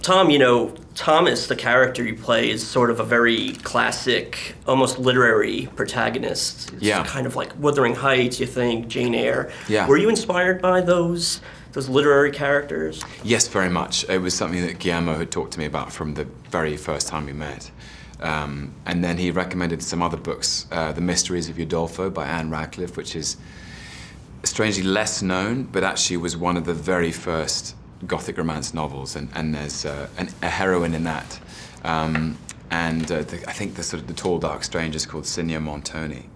Tom, Thomas, the character you play, is sort of a very classic, almost literary protagonist. It's kind of like Wuthering Heights, you think, Jane Eyre. Yeah. Were you inspired by those literary characters? Yes, very much. It was something that Guillermo had talked to me about from the very first time we met. And then he recommended some other books, The Mysteries of Udolpho by Anne Radcliffe, which is strangely less known, but actually was one of the very first Gothic romance novels, and there's a heroine in that. I think the tall, dark stranger is called Signor Montoni.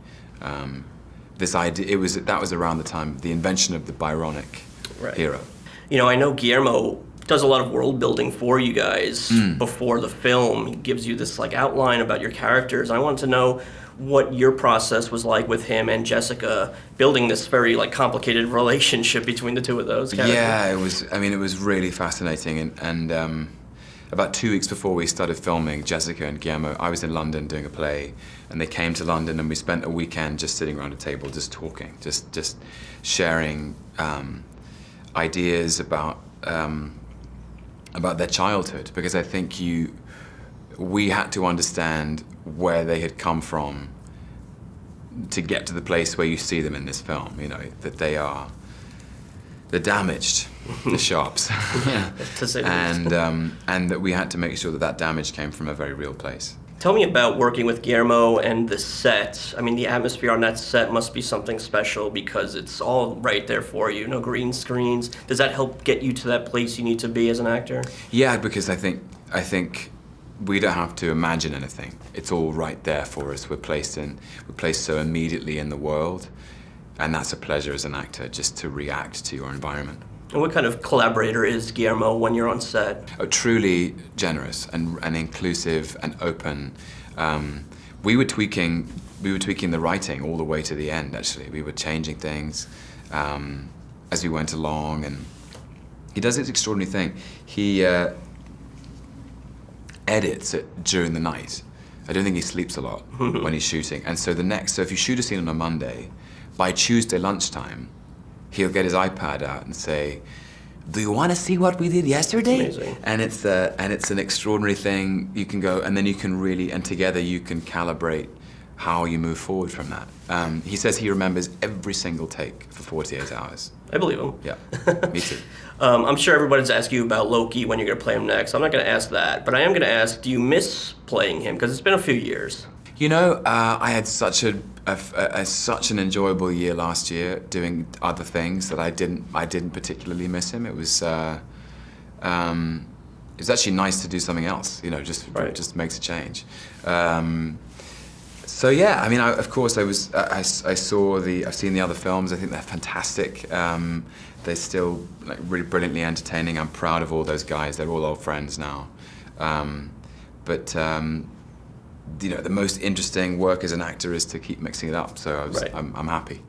This idea, that was around the time of the invention of the Byronic hero. I know Guillermo does a lot of world building for you guys before the film. He gives you this outline about your characters. I wanted to know what your process was like with him and Jessica, building this very complicated relationship between the two of those characters. Yeah, it was. I mean, it was really fascinating. And about 2 weeks before we started filming, Jessica and Guillermo, I was in London doing a play, and they came to London, and we spent a weekend just sitting around a table, just talking, just sharing ideas about their childhood, because I think we had to understand where they had come from to get to the place where you see them in this film. That they're damaged, the Sharps, and that we had to make sure that damage came from a very real place. Tell me about working with Guillermo and the set. I mean, the atmosphere on that set must be something special because it's all right there for you. No green screens. Does that help get you to that place you need to be as an actor? Yeah, because I think we don't have to imagine anything. It's all right there for us. We're placed so immediately in the world, and that's a pleasure as an actor, just to react to your environment. And what kind of collaborator is Guillermo when you're on set? Oh, truly generous and inclusive and open. We were tweaking the writing all the way to the end. Actually, we were changing things as we went along, and he does this extraordinary thing. He edits it during the night. I don't think he sleeps a lot when he's shooting. And so if you shoot a scene on a Monday, by Tuesday lunchtime, he'll get his iPad out and say, "Do you want to see what we did yesterday?" That's amazing. And it's an extraordinary thing. You can go, and then you can and together you can calibrate how you move forward from that. He says he remembers every single take for 48 hours. I believe him. Yeah, me too. I'm sure everybody's asking you about Loki, when you're going to play him next. I'm not going to ask that, but I am going to ask, do you miss playing him? Because it's been a few years. I had such an enjoyable year last year doing other things that I didn't particularly miss him. It was actually nice to do something else. Just makes a change. So yeah, I mean, I've seen the other films. I think they're fantastic. They're still really brilliantly entertaining. I'm proud of all those guys. They're all old friends now. The most interesting work as an actor is to keep mixing it up. So I'm happy.